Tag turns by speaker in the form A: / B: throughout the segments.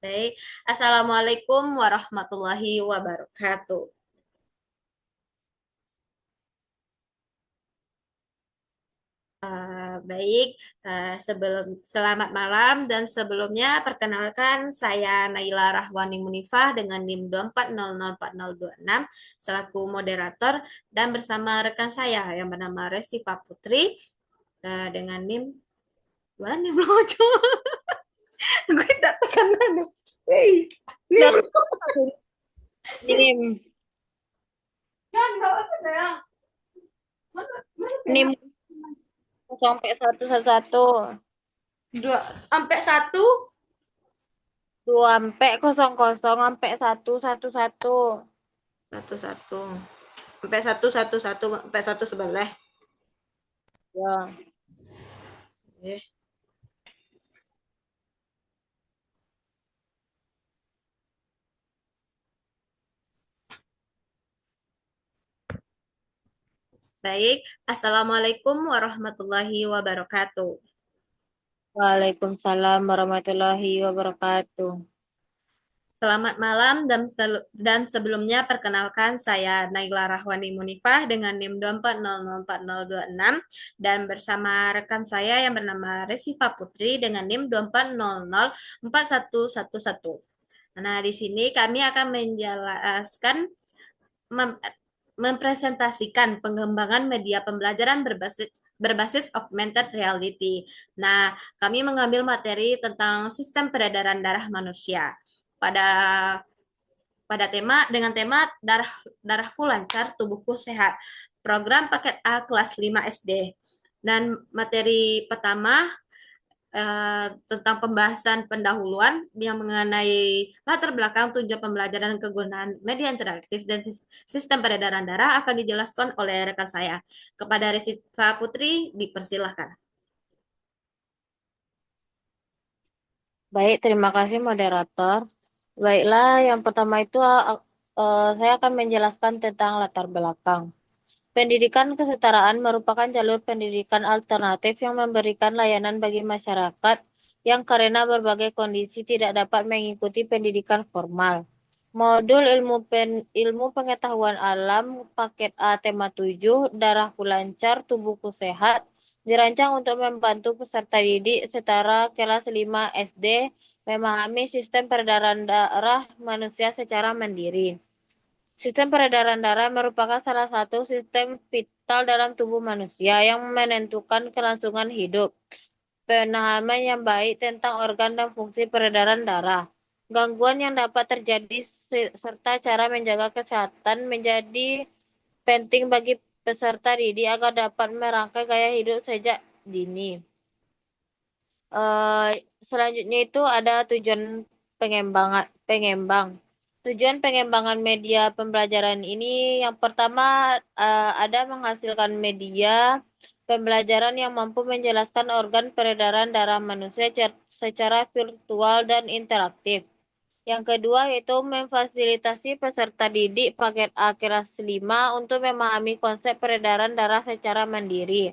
A: Baik. Assalamualaikum warahmatullahi wabarakatuh. Baik, selamat malam dan sebelumnya perkenalkan saya Naila Rahwani Munifah dengan NIM 240040026 selaku moderator dan bersama rekan saya yang bernama Resifa Putri dengan NIM mana NIM lucu. Gue tidak tekanan. Hei, NIM
B: Udah nim
A: kan nggak usah ya. Mana
B: nim
A: pena?
B: 0111
A: Dua sampai satu
B: 2 sampai 00 sampai 111.
A: satu satu sampai satu sampai satu sebelah.
B: Ya,
A: Eh, Baik, Assalamualaikum warahmatullahi wabarakatuh.
B: Waalaikumsalam warahmatullahi wabarakatuh.
A: Selamat malam dan sebelumnya perkenalkan saya Naila Rahwani Munifah dengan NIM 240040026 dan bersama rekan saya yang bernama Resifa Putri dengan NIM 2400411. Nah, di sini kami akan menjelaskan mem- mempresentasikan pengembangan media pembelajaran berbasis augmented reality. Nah, kami mengambil materi tentang sistem peredaran darah manusia pada pada tema darah darahku lancar, tubuhku sehat. Program paket A kelas 5 SD. Dan materi pertama tentang pembahasan pendahuluan yang mengenai latar belakang tujuan pembelajaran dan kegunaan media interaktif dan sistem peredaran darah akan dijelaskan oleh rekan saya. Kepada Resita Putri, dipersilahkan.
B: Baik, terima kasih moderator. Baiklah, yang pertama itu saya akan menjelaskan tentang latar belakang. Pendidikan kesetaraan merupakan jalur pendidikan alternatif yang memberikan layanan bagi masyarakat yang karena berbagai kondisi tidak dapat mengikuti pendidikan formal. Modul ilmu pengetahuan alam paket A tema 7 darahku lancar, tubuhku sehat dirancang untuk membantu peserta didik setara kelas 5 SD memahami sistem peredaran darah manusia secara mandiri. Sistem peredaran darah merupakan salah satu sistem vital dalam tubuh manusia yang menentukan kelangsungan hidup. Pemahaman yang baik tentang organ dan fungsi peredaran darah. Gangguan yang dapat terjadi serta cara menjaga kesehatan menjadi penting bagi peserta didik agar dapat merangkai gaya hidup sejak dini. Eh, Selanjutnya itu ada tujuan pengembang. Tujuan pengembangan media pembelajaran ini yang pertama ada menghasilkan media pembelajaran yang mampu menjelaskan organ peredaran darah manusia secara virtual dan interaktif. Yang kedua yaitu memfasilitasi peserta didik paket A kelas 5 untuk memahami konsep peredaran darah secara mandiri.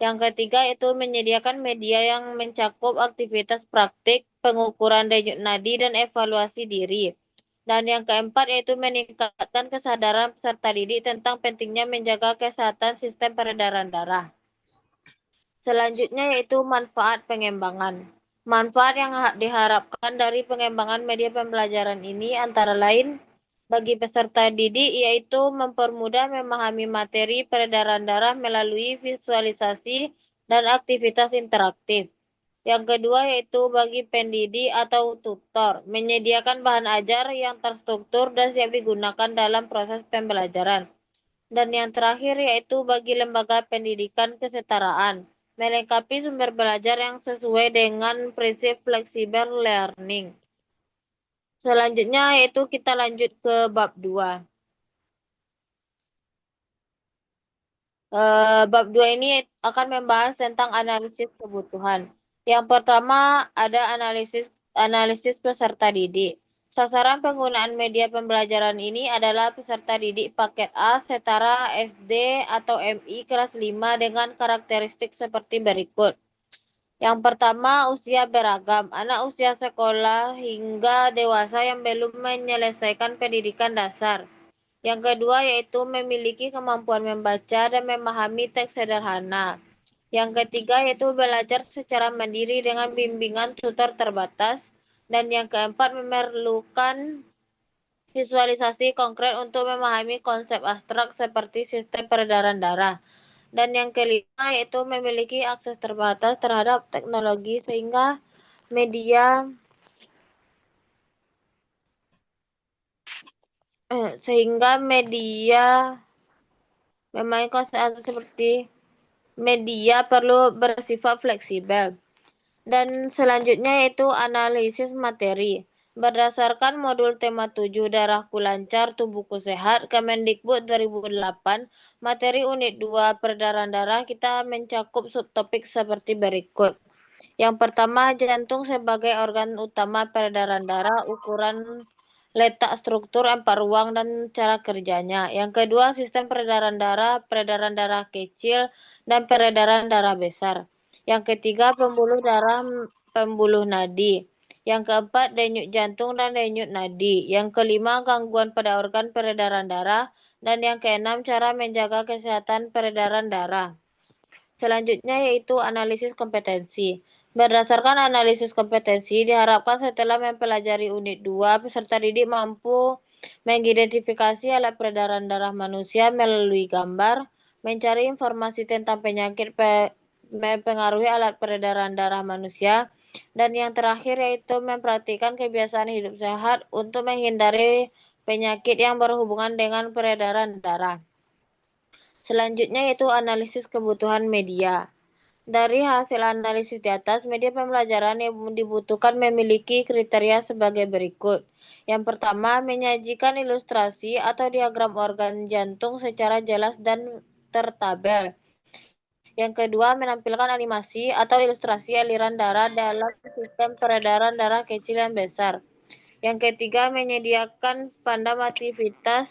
B: Yang ketiga itu menyediakan media yang mencakup aktivitas praktik, pengukuran denyut nadi, dan evaluasi diri. Dan yang keempat yaitu meningkatkan kesadaran peserta didik tentang pentingnya menjaga kesehatan sistem peredaran darah. Selanjutnya yaitu manfaat pengembangan. Manfaat yang diharapkan dari pengembangan media pembelajaran ini antara lain bagi peserta didik yaitu mempermudah memahami materi peredaran darah melalui visualisasi dan aktivitas interaktif. Yang kedua yaitu bagi pendidik atau tutor, menyediakan bahan ajar yang terstruktur dan siap digunakan dalam proses pembelajaran. Dan yang terakhir yaitu bagi lembaga pendidikan kesetaraan, melengkapi sumber belajar yang sesuai dengan prinsip fleksibel learning. Selanjutnya yaitu kita lanjut ke bab 2. Bab 2 ini akan membahas tentang analisis kebutuhan. Yang pertama ada analisis peserta didik. Sasaran penggunaan media pembelajaran ini adalah peserta didik paket A setara SD atau MI kelas 5 dengan karakteristik seperti berikut. Yang pertama, usia beragam. Anak usia sekolah hingga dewasa yang belum menyelesaikan pendidikan dasar. Yang kedua yaitu memiliki kemampuan membaca dan memahami teks sederhana. Yang ketiga yaitu belajar secara mandiri dengan bimbingan tutor terbatas. Dan yang keempat memerlukan visualisasi konkret untuk memahami konsep abstrak seperti sistem peredaran darah. Dan yang kelima yaitu memiliki akses terbatas terhadap teknologi sehingga media memang konsep seperti media perlu bersifat fleksibel. Dan selanjutnya yaitu analisis materi. Berdasarkan modul tema 7 Darahku Lancar, Tubuhku Sehat, Kemendikbud 2008, materi unit 2 peredaran darah kita mencakup subtopik seperti berikut. Yang pertama, jantung sebagai organ utama peredaran darah, ukuran, letak, struktur, empat ruang, dan cara kerjanya. Yang kedua, sistem peredaran darah kecil, dan peredaran darah besar. Yang ketiga, pembuluh nadi. Yang keempat, denyut jantung dan denyut nadi. Yang kelima, gangguan pada organ peredaran darah. Dan yang keenam, cara menjaga kesehatan peredaran darah. Selanjutnya yaitu analisis kompetensi. Berdasarkan analisis kompetensi, diharapkan setelah mempelajari unit 2, peserta didik mampu mengidentifikasi alat peredaran darah manusia melalui gambar, mencari informasi tentang penyakit mempengaruhi alat peredaran darah manusia, dan yang terakhir yaitu mempraktikkan kebiasaan hidup sehat untuk menghindari penyakit yang berhubungan dengan peredaran darah. Selanjutnya yaitu analisis kebutuhan media. Dari hasil analisis di atas, media pembelajaran yang dibutuhkan memiliki kriteria sebagai berikut. Yang pertama, menyajikan ilustrasi atau diagram organ jantung secara jelas dan tertabel. Yang kedua, menampilkan animasi atau ilustrasi aliran darah dalam sistem peredaran darah kecil dan besar. Yang ketiga, menyediakan pandan aktivitas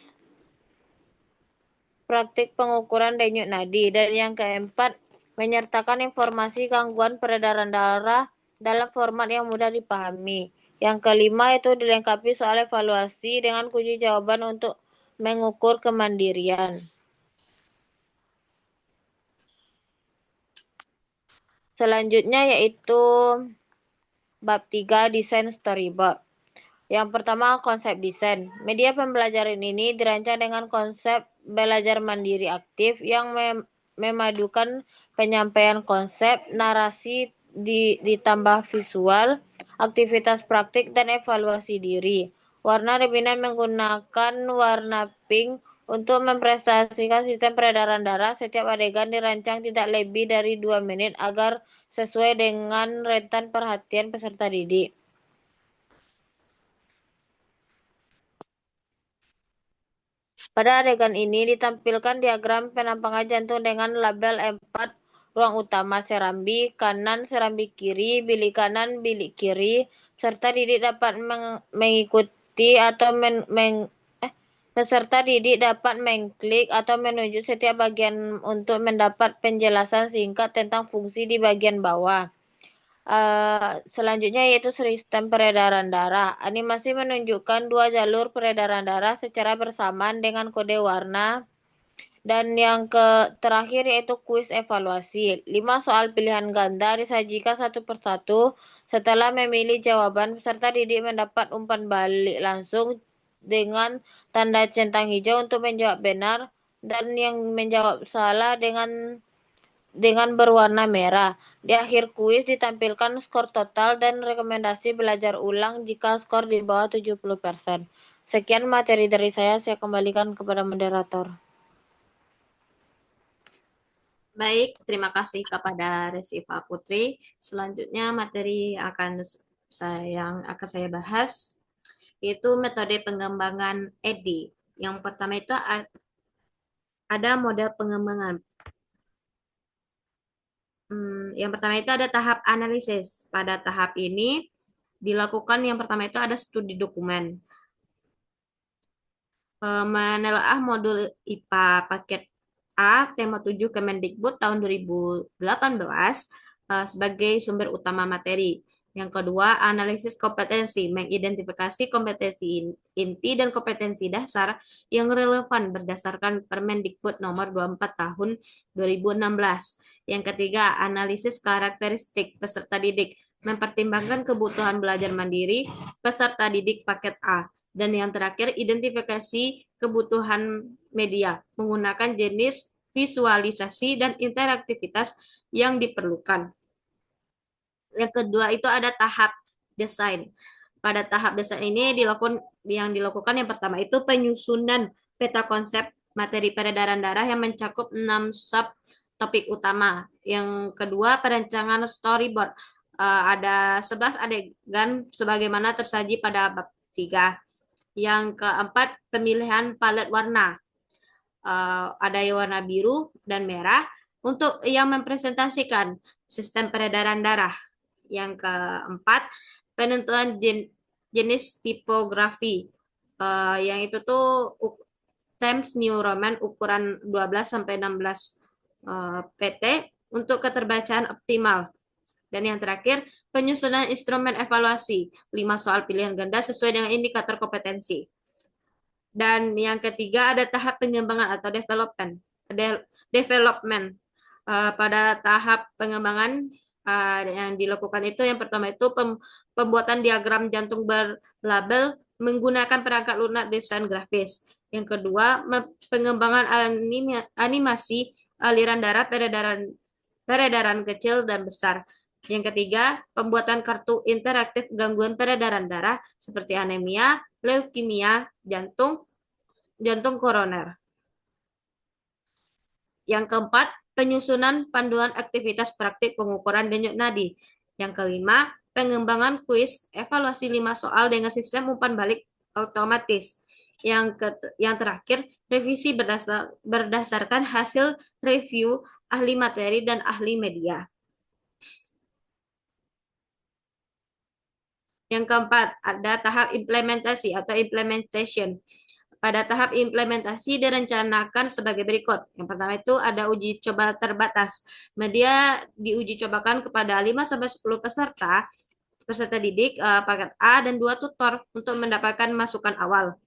B: praktik pengukuran denyut nadi. Dan yang keempat, menyertakan informasi gangguan peredaran darah dalam format yang mudah dipahami. Yang kelima itu dilengkapi soal evaluasi dengan kunci jawaban untuk mengukur kemandirian. Selanjutnya yaitu bab 3 desain storyboard. Yang pertama, konsep desain. Media pembelajaran ini dirancang dengan konsep belajar mandiri aktif yang memadukan penyampaian konsep, narasi ditambah visual, aktivitas praktik, dan evaluasi diri. Warna dominan menggunakan warna pink untuk mempresentasikan sistem peredaran darah. Setiap adegan dirancang tidak lebih dari 2 menit agar sesuai dengan rentan perhatian peserta didik. Pada adegan ini ditampilkan diagram penampangan jantung dengan label 4 ruang utama serambi kanan, serambi kiri, bilik kanan, bilik kiri, serta didik dapat mengikuti atau peserta didik dapat mengklik atau menunjuk setiap bagian untuk mendapat penjelasan singkat tentang fungsi di bagian bawah. Selanjutnya yaitu sistem peredaran darah. Animasi menunjukkan 2 jalur peredaran darah secara bersamaan dengan kode warna. Dan yang terakhir yaitu kuis evaluasi. 5 soal pilihan ganda disajikan satu persatu. Setelah memilih jawaban, peserta didik mendapat umpan balik langsung dengan tanda centang hijau untuk menjawab benar dan yang menjawab salah dengan berwarna merah. Di akhir kuis ditampilkan skor total dan rekomendasi belajar ulang jika skor di bawah 70%. Sekian materi dari saya kembalikan kepada moderator.
A: Baik, terima kasih kepada Resifa Putri. Selanjutnya materi yang akan saya bahas yaitu metode pengembangan ED. Yang pertama itu ada model pengembangan. Yang pertama itu ada tahap analisis. Pada tahap ini dilakukan yang pertama itu ada studi dokumen. Menelaah modul IPA paket A tema 7 Kemendikbud tahun 2018 sebagai sumber utama materi. Yang kedua, analisis kompetensi, mengidentifikasi kompetensi inti dan kompetensi dasar yang relevan berdasarkan Permendikbud nomor 24 tahun 2016. Yang ketiga, analisis karakteristik peserta didik, mempertimbangkan kebutuhan belajar mandiri peserta didik paket A. Dan yang terakhir, identifikasi kebutuhan media menggunakan jenis visualisasi dan interaktivitas yang diperlukan. Yang kedua itu ada tahap desain. Pada tahap desain ini dilakukan yang pertama itu penyusunan peta konsep materi peredaran darah yang mencakup 6 sub topik utama. Yang kedua perancangan storyboard. Ada 11 adegan sebagaimana tersaji pada bab 3. Yang keempat pemilihan palet warna. Ada warna biru dan merah untuk yang mempresentasikan sistem peredaran darah. Yang keempat, penentuan jenis tipografi. Yang itu tuh Times New Roman ukuran 12 sampai 16 PT untuk keterbacaan optimal. Dan yang terakhir, penyusunan instrumen evaluasi. 5 soal pilihan ganda sesuai dengan indikator kompetensi. Dan yang ketiga ada tahap pengembangan atau development. Development. Pada tahap pengembangan yang dilakukan itu yang pertama itu pembuatan diagram jantung berlabel menggunakan perangkat lunak desain grafis. Yang kedua, pengembangan animasi aliran darah peredaran kecil dan besar. Yang ketiga, pembuatan kartu interaktif gangguan peredaran darah seperti anemia, leukemia, jantung koroner. Yang keempat, penyusunan panduan aktivitas praktik pengukuran denyut nadi. Yang kelima, pengembangan kuis evaluasi 5 soal dengan sistem umpan balik otomatis. Yang terakhir, revisi berdasarkan hasil review ahli materi dan ahli media. Yang keempat, ada tahap implementasi atau implementation. Pada tahap implementasi direncanakan sebagai berikut. Yang pertama itu ada uji coba terbatas. Media diuji cobakan kepada 5-10 peserta didik, paket A dan 2 tutor untuk mendapatkan masukan awal.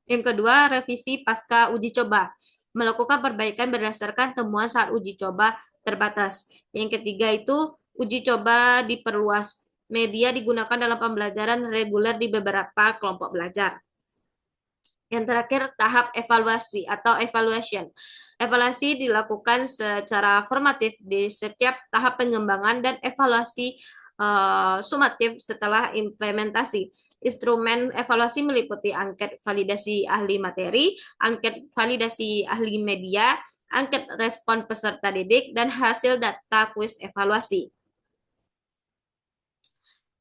A: Yang kedua, revisi pasca uji coba. Melakukan perbaikan berdasarkan temuan saat uji coba terbatas. Yang ketiga itu uji coba diperluas. Media digunakan dalam pembelajaran reguler di beberapa kelompok belajar. Yang terakhir, tahap evaluasi atau evaluation. Evaluasi dilakukan secara formatif di setiap tahap pengembangan dan evaluasi sumatif setelah implementasi. Instrumen evaluasi meliputi angket validasi ahli materi, angket validasi ahli media, angket respon peserta didik, dan hasil data kuis evaluasi.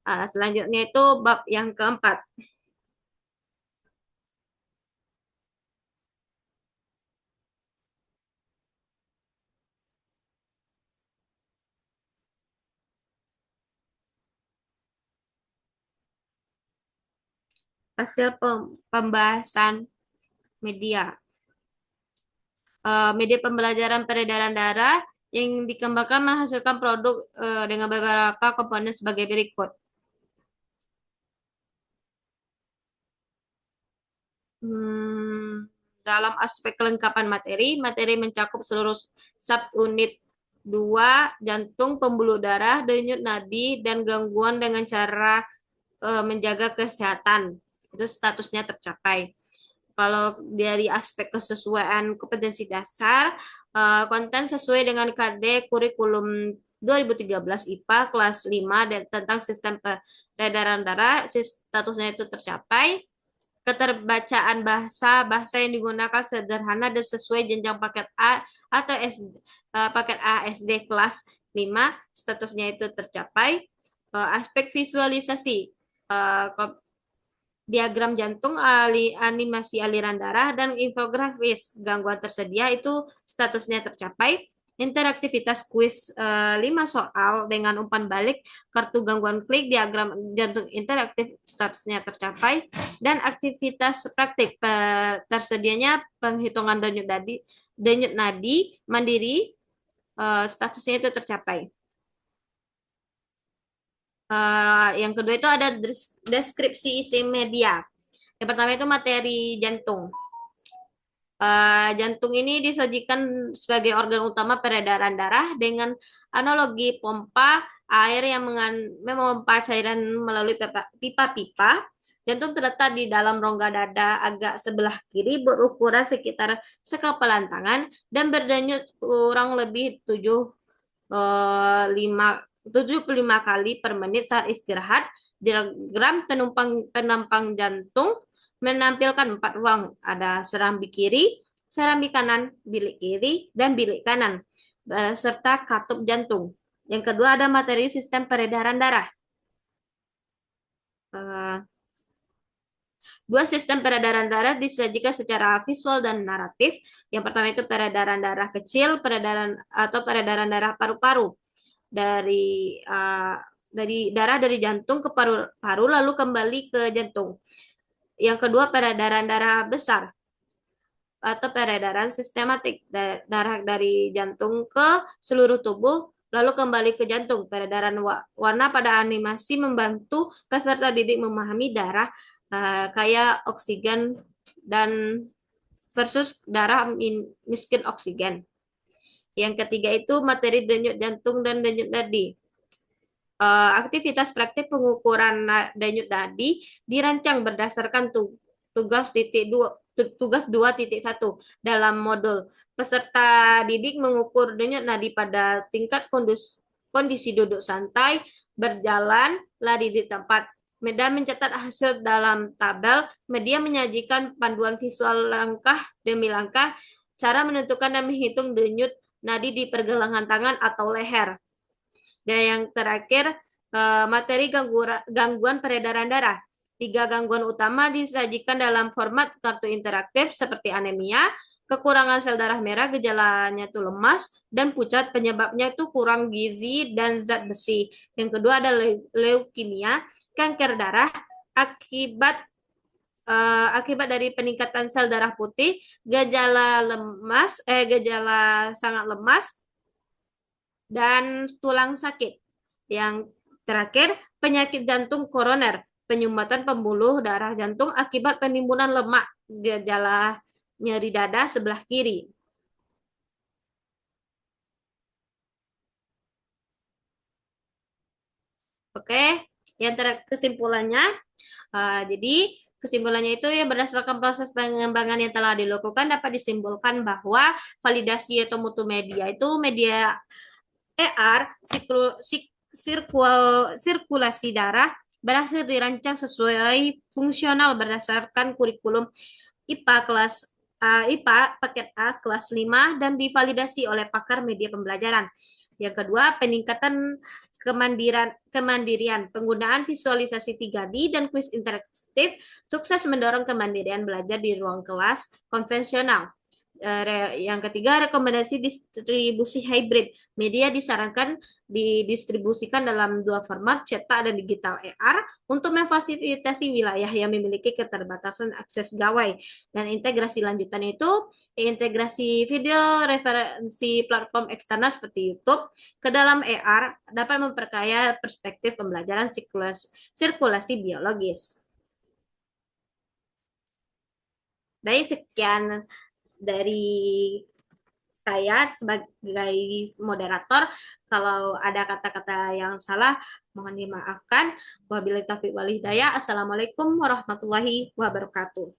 A: Selanjutnya itu bab yang keempat. Hasil pembahasan media. Media pembelajaran peredaran darah yang dikembangkan menghasilkan produk dengan beberapa komponen sebagai berikut. Dalam aspek kelengkapan materi mencakup seluruh subunit 2, jantung, pembuluh darah, denyut nadi, dan gangguan dengan cara menjaga kesehatan. Itu statusnya tercapai. Kalau dari aspek kesesuaian kompetensi dasar, konten sesuai dengan KD kurikulum 2013 IPA kelas 5 dan tentang sistem peredaran darah, statusnya itu tercapai. Keterbacaan bahasa yang digunakan sederhana dan sesuai jenjang paket A atau paket A SD kelas 5, statusnya itu tercapai. Aspek visualisasi, diagram jantung, animasi aliran darah, dan infografis gangguan tersedia itu statusnya tercapai. Interaktivitas kuis 5 soal dengan umpan balik, kartu gangguan klik, diagram jantung interaktif statusnya tercapai, dan aktivitas praktik tersedianya penghitungan denyut nadi mandiri, statusnya itu tercapai. Yang kedua itu ada deskripsi isi media. Yang pertama itu materi jantung. Jantung ini disajikan sebagai organ utama peredaran darah dengan analogi pompa air yang memompa cairan melalui pipa-pipa. Jantung terletak di dalam rongga dada agak sebelah kiri berukuran sekitar sekepalan tangan dan berdenyut kurang lebih 75 kali per menit saat istirahat. Diagram penumpang jantung menampilkan 4 ruang. Ada serambi kiri, serambi kanan, bilik kiri, dan bilik kanan, serta katup jantung. Yang kedua ada materi sistem peredaran darah. Eh, Dua sistem peredaran darah disajikan secara visual dan naratif. Yang pertama itu peredaran darah kecil, peredaran darah paru-paru dari darah dari jantung ke paru-paru lalu kembali ke jantung. Yang kedua peredaran darah besar atau peredaran sistematik darah dari jantung ke seluruh tubuh lalu kembali ke jantung. Peredaran warna pada animasi membantu peserta didik memahami darah kayak oksigen dan versus darah miskin oksigen. Yang ketiga itu materi denyut jantung dan denyut nadi. Aktivitas praktik pengukuran denyut nadi dirancang berdasarkan tugas titik dua tugas 2.1 dalam modul. Peserta didik mengukur denyut nadi pada tingkat kondisi duduk santai, berjalan, lari di tempat. Media mencatat hasil dalam tabel. Media menyajikan panduan visual langkah demi langkah, cara menentukan dan menghitung denyut nadi di pergelangan tangan atau leher. Dan yang terakhir, materi gangguan peredaran darah. 3 gangguan utama disajikan dalam format kartu interaktif seperti anemia, kekurangan sel darah merah, gejalanya itu lemas, dan pucat, penyebabnya itu kurang gizi dan zat besi. Yang kedua ada leukemia, kanker darah, akibat dari peningkatan sel darah putih, gejala sangat lemas, dan tulang sakit. Yang terakhir, penyakit jantung koroner, penyumbatan pembuluh darah jantung akibat penimbunan lemak, gejala nyeri dada sebelah kiri. Oke, yang kesimpulannya, jadi kesimpulannya itu ya berdasarkan proses pengembangan yang telah dilakukan dapat disimpulkan bahwa validasi atau mutu media itu media ER, sirkulasi darah, berhasil dirancang sesuai fungsional berdasarkan kurikulum IPA paket A kelas 5 dan divalidasi oleh pakar media pembelajaran. Yang kedua, peningkatan kemandirian, penggunaan visualisasi 3D dan kuis interaktif sukses mendorong kemandirian belajar di ruang kelas konvensional. Yang ketiga, rekomendasi distribusi hybrid. Media disarankan didistribusikan dalam 2 format, cetak dan digital ER, untuk memfasilitasi wilayah yang memiliki keterbatasan akses gawai. Dan integrasi lanjutan itu, integrasi video referensi platform eksternal seperti YouTube ke dalam ER dapat memperkaya perspektif pembelajaran sirkulasi biologis. Baik, sekian dari saya sebagai moderator. Kalau ada kata-kata yang salah, mohon dimaafkan. Wabillahi taufiq wal hidayah. Assalamualaikum warahmatullahi wabarakatuh.